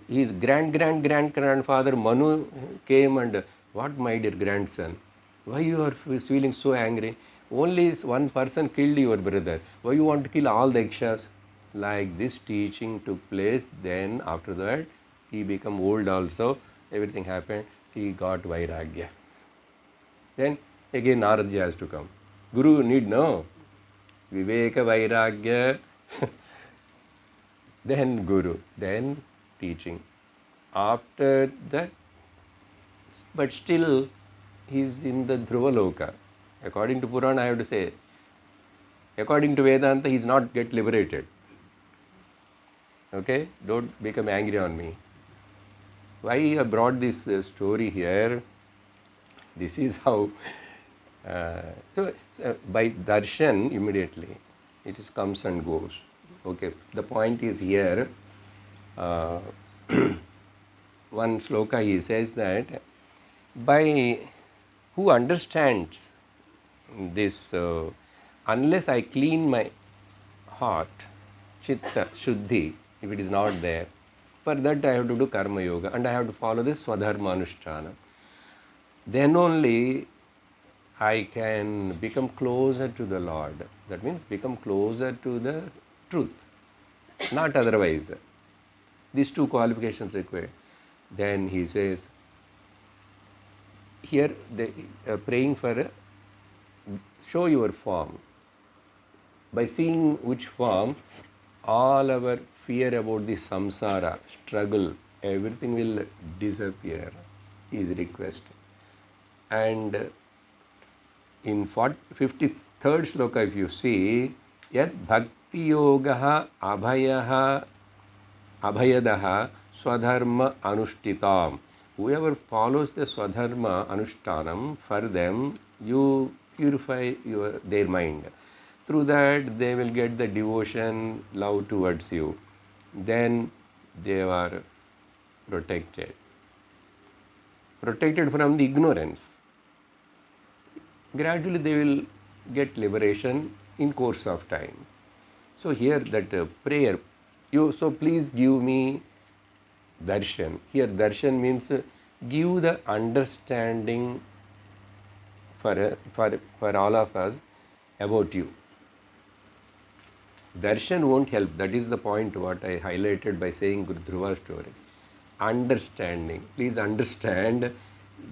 his grandfather Manu came and, what my dear grandson, why you are feeling so angry? Only one person killed your brother. Why you want to kill all the yakshas? Like this teaching took place. Then after that, he became old also. Everything happened. He got vairagya. Then again Naradji has to come. Guru need no. Viveka vairagya. Then Guru. Then teaching. After that, but still he is in the Dhruva Loka. According to Purana, I have to say, according to Vedanta, he is not get liberated. Okay? Don't become angry on me. Why I brought this story here? This is how. So by darshan, immediately, it is comes and goes. Okay? The point is here, one sloka he says that, by who understands this, unless I clean my heart, chitta, shuddhi, if it is not there, for that I have to do karma yoga and I have to follow this swadharma anushtana. Then only I can become closer to the Lord. That means become closer to the truth, not otherwise. These two qualifications required. Then he says, here praying for show your form. By seeing which form, all our fear about the samsara, struggle, everything will disappear, is request. And in 53rd sloka, if you see, yat bhakti yogaha abhayaha abhayadaha swadharma anushtitam. Whoever follows the swadharma anushtanam, for them you purify their mind. Through that they will get the devotion, love towards you. Then they are protected. protected from the ignorance. Gradually they will get liberation in course of time. So here that prayer, so please give me darshan. Here darshan means give the understanding for all of us about you. Darshan won't help. That is the point what I highlighted by saying Guru Dhruva story. Understanding. Please understand,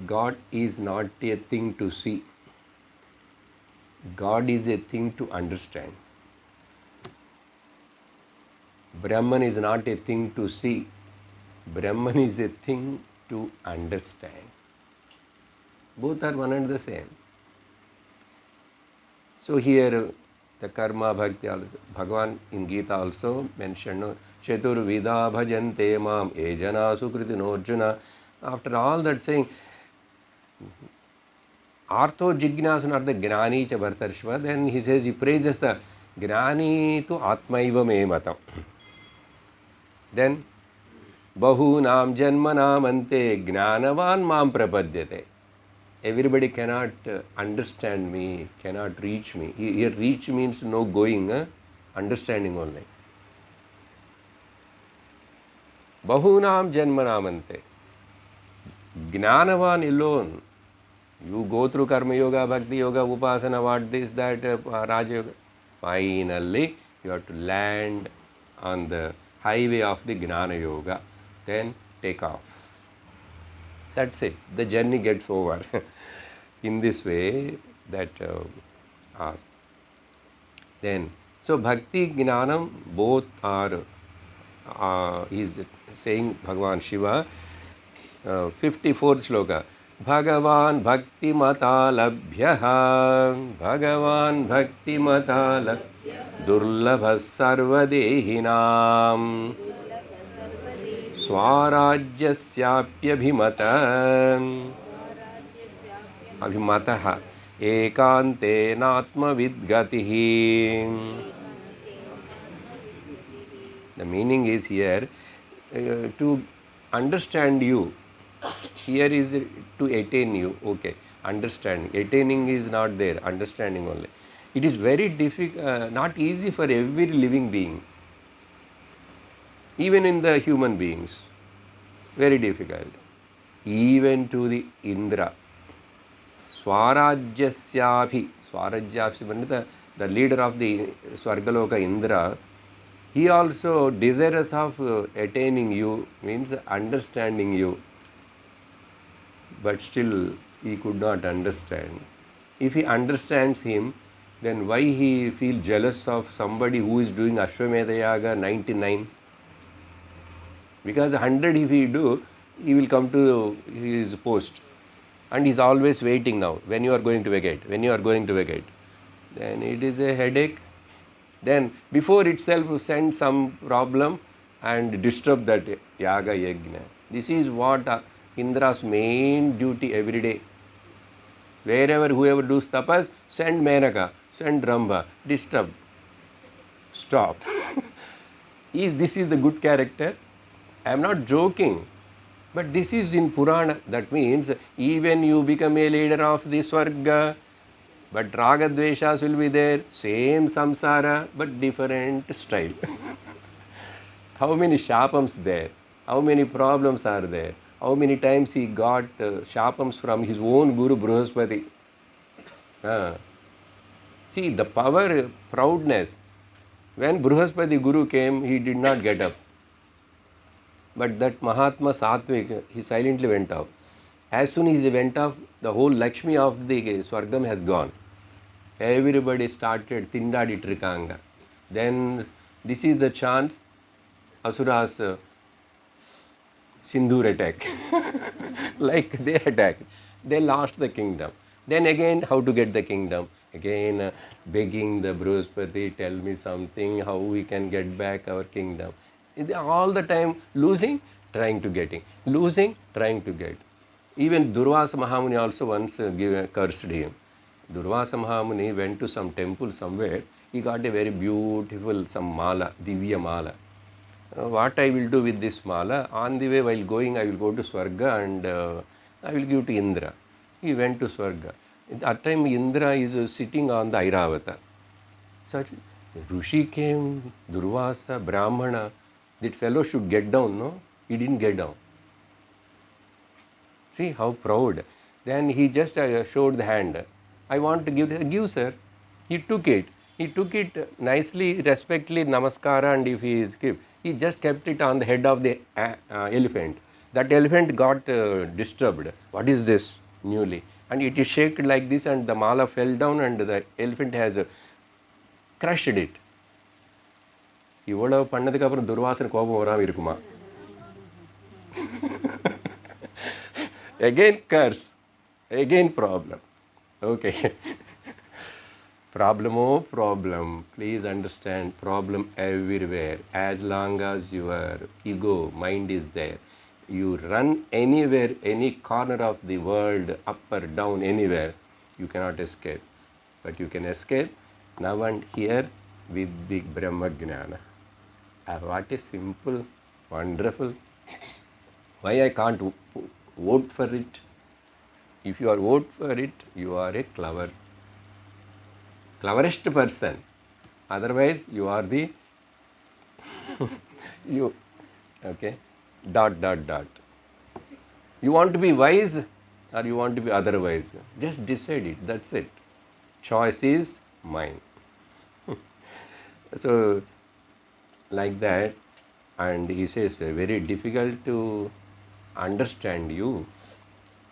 God is not a thing to see. God is a thing to understand. Brahman is not a thing to see. Brahman is a thing to understand. Both are one and the same. So here the karma bhakti also, Bhagavan in Gita also mentioned, Chaturvida bhajante mam ejana sukritino Arjuna. After all that saying, Artho jignasun are the gnani cha bhartarshva, then he says, he praises the gnani tu atmaiva me matam. Then, bahunam janmanam ante gnanavan mam prapadyate. Everybody cannot understand me, cannot reach me. Here reach means no going, understanding only. Bahunam janmanamante. Gnanavan alone. You go through karma yoga, bhakti yoga, upasana, what this, that, raja yoga. Finally, you have to land on the highway of the gnana yoga. Then take off. That's it. The journey gets over. In this way, that asked. Then, so bhakti, gnanam, both are, is saying Bhagavan Shiva, 54th sloka. Bhagavan bhakti mata labhyaha, Bhagavan bhakti mata labhyaha, durlabhas sarvadehinam. Swarajyasyapyabhimata abhimataha ekantenatmavidgatihi. The meaning is here, to understand you. Here is to attain you. Okay, understanding. Attaining is not there, understanding only. It is very difficult, not easy for every living being. Even in the human beings, very difficult. Even to the Indra. Swarajyasyabhi, Swarajyasyabhi, the leader of the Swargaloka Indra, he also desirous of attaining you, means understanding you. But still he could not understand. If he understands him, then why he feel jealous of somebody who is doing Ashwamedha Yaga 99? Because 100 if he do, he will come to his post. And he is always waiting now, when you are going to vacate, when you are going to vacate. Then it is a headache. Then before itself send some problem and disturb that Yaga Yajna. This is what Indra's main duty every day. Wherever whoever does tapas, send Menaka, send Ramba, disturb, stop. This is the good character. I am not joking, but this is in Purana. That means even you become a leader of the Swarga, but Raga Dveshas will be there, same samsara, but different style. How many shapams there? How many problems are there? How many times he got shapams from his own Guru Bruhaspati? See, the power, proudness. When Bruhaspati Guru came, he did not get up. But that Mahatma Satvik, he silently went off. As soon as he went off, the whole Lakshmi of the Swargam has gone. Everybody started Tindadi Trikanga. Then this is the chance, Asuras Sindhur attack. Like they attacked. They lost the kingdom. Then again, how to get the kingdom? Again, begging the Bruhaspati, tell me something, how we can get back our kingdom. All the time losing, trying to getting. Losing, trying to get. Even Durvasa Mahamuni also once cursed him. Durvasa Mahamuni went to some temple somewhere. He got a very beautiful some mala, Divya mala. What I will do with this mala? On the way while going, I will go to Swarga and I will give to Indra. He went to Swarga. At that time, Indra is sitting on the Airavata. Such Rishi came, Durvasa, Brahmana. That fellow should get down, no? He didn't get down. See how proud. Then he just showed the hand. I want to give sir. He took it. He took it nicely, respectfully, namaskara, and if he is give, he just kept it on the head of the elephant. That elephant got disturbed. What is this newly? And it is shaken like this, and the mala fell down, and the elephant has crushed it. இவ்வளவு பண்ணதுக்கு அப்புறம் துர்வாசன கோபம் வராமல் இருக்குமா? Again curse, again problem. Okay. Problem. Please understand, problem everywhere. As long as your ego, mind is there, you run anywhere, any corner of the world, up or down, anywhere, you cannot escape. But you can escape now and here with the Brahma Jnana. What is simple, wonderful. Why I can't vote for it? If you are vote for it, you are a cleverest person. Otherwise, you are the you. Okay. ... You want to be wise or you want to be otherwise? Just decide it. That's it. Choice is mine. So, like that, and he says very difficult to understand you,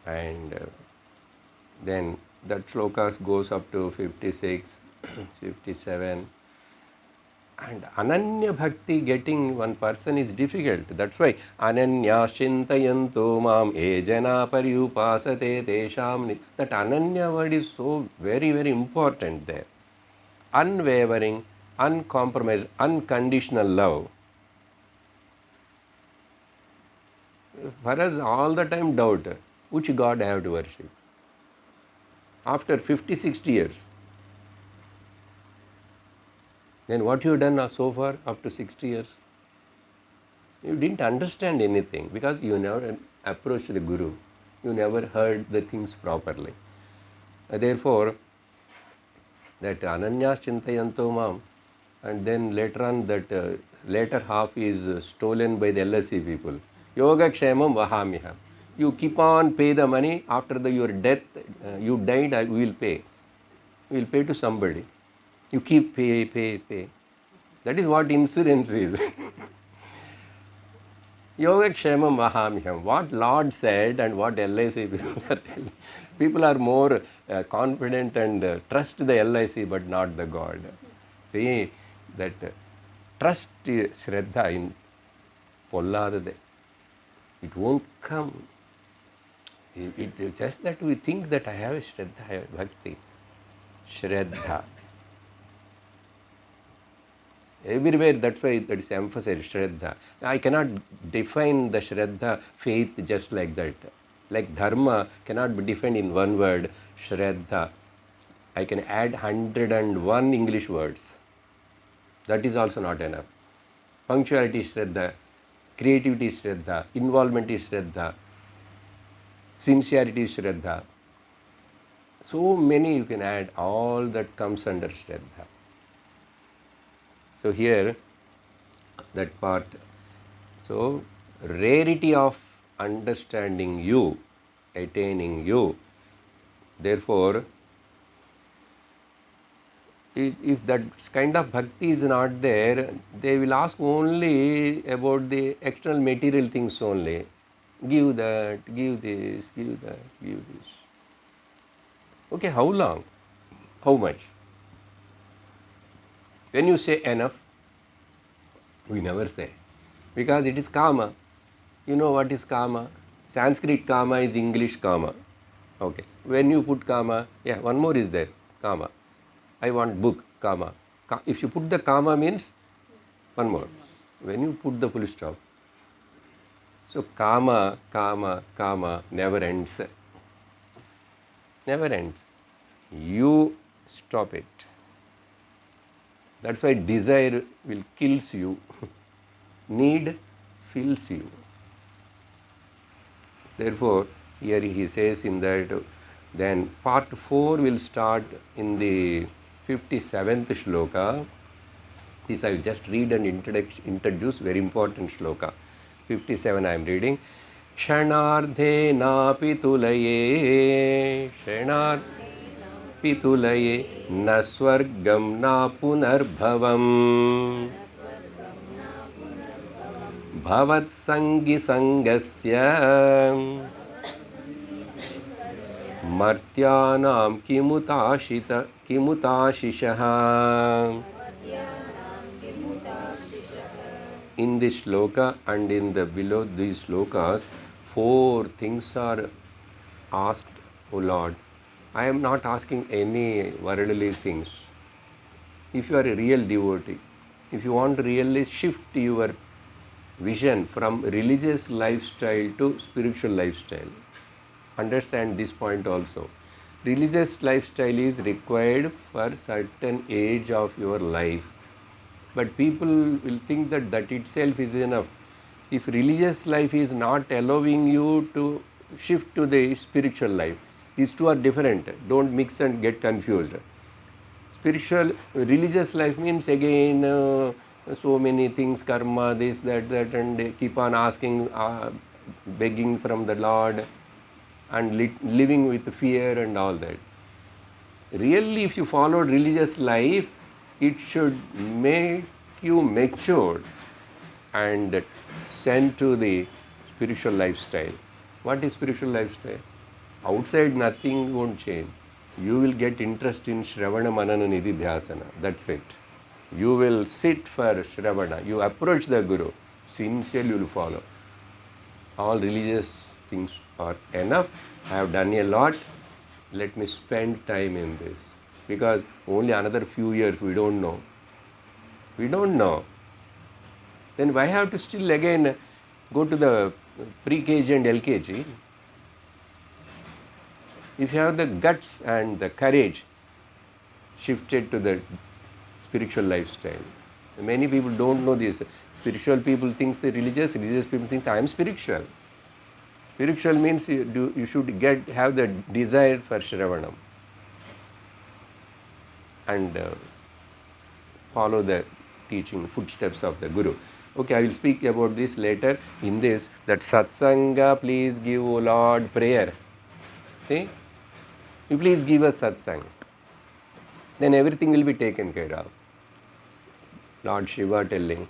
and then that shlokas goes up to 56, 57, and ananya bhakti getting one person is difficult. That's why ananya shintayanto mam ejana paryupasate tesham. That ananya word is so very, very important there. Unwavering, uncompromised, unconditional love. For us, all the time doubt, which God I have to worship? After 50, 60 years. Then what you have done so far up to 60 years? You didn't understand anything because you never approached the Guru. You never heard the things properly. Therefore, that ananya chintayanto mam, and then later on that later half is stolen by the LSC people. Yoga kshemam vahamiham. You keep on pay the money after your death. You died, we will pay. We will pay to somebody. You keep pay. That is what insurance is. Yoga kshemam vahamiham. What Lord said and what LIC people are telling. People are more confident and trust the LIC but not the God. See, that trust Shraddha in polladade. It won't come. It just that we think that I have a Shraddha, I have bhakti. Shraddha. Everywhere, that's why that is emphasized, Shraddha. I cannot define the Shraddha, faith, just like that. Like dharma cannot be defined in one word, Shraddha. I can add 101 English words. That is also not enough. Punctuality is Shraddha, creativity is Shraddha, involvement is Shraddha, sincerity is Shraddha. So many you can add, all that comes under Shraddha. So here, that part. So, rarity of understanding you, attaining you. Therefore, if that kind of bhakti is not there, they will ask only about the external material things only. Give that, give this, give that, give this. Okay, how long? How much? When you say enough, we never say. Because it is kama. You know what is kama? Sanskrit kama is English kama. Okay. When you put kama, yeah, one more is there, kama. I want book, kama. If you put the kama means one more. When you put the full stop. So kama never ends. Never ends. You stop it. That's why desire will kills you. Need fills you. Therefore, Here he says in that, then part 4 will start in the 57th shloka. This I will just read and introduce very important shloka. 57 I am reading. Shanardhe na pitulaye, pitulaye, na swargam na punarbhavam. Bhavat sangi sangasya martyanam kimutashishaha. In this shloka and in the below these shlokas, 4 things are asked, O Lord. I am not asking any worldly things. If you are a real devotee, if you want to really shift your vision from religious lifestyle to spiritual lifestyle, understand this point also. Religious lifestyle is required for certain age of your life. But people will think that that itself is enough. If religious life is not allowing you to shift to the spiritual life, these two are different. Don't mix and get confused. Religious life means again so many things, karma, this, that, and keep on asking, begging from the Lord and living with fear and all that. Really, if you follow religious life, it should make you mature and send to the spiritual lifestyle. What is spiritual lifestyle? Outside nothing won't change. You will get interest in Shravana Manana Nidhi Dhyasana. That's it. You will sit for Shravana. You approach the Guru. Sincerely you will follow. All religious things are enough. I have done a lot. Let me spend time in this. Because only another few years we don't know. We don't know. Then why have to still again go to the pre-KG and LKG? If you have the guts and the courage shifted to the spiritual lifestyle. Many people don't know this. Spiritual people think they're religious people think I am spiritual. Spiritual means you should have the desire for Shravanam and follow the teaching footsteps of the Guru. Okay, I will speak about this later. In this, that satsanga, please give, O Lord, prayer. See? You please give us satsang. Then everything will be taken care of. Lord Shiva telling.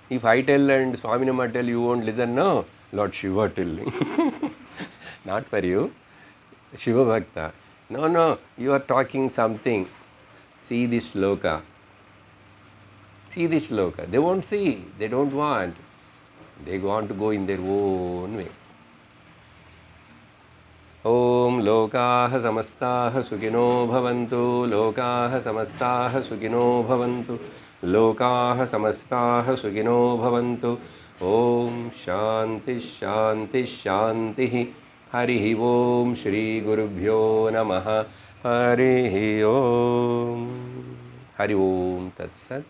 If I tell and Swaminama tell, you won't listen, no. Lord Shiva telling. Not for you. Shiva Bhakta. No, you are talking something. See this shloka. See this shloka. They won't see. They don't want. They want to go in their own way. Om lokaha samastaha sukino bhavantu. Lokaha samastaha sukino bhavantu. Lokaha samastaha sukino bhavantu. Om shanti shanti shanti. Harihi Om Shri Gurubhyo Namaha. Harihi Om. Hari Om Tat Sat.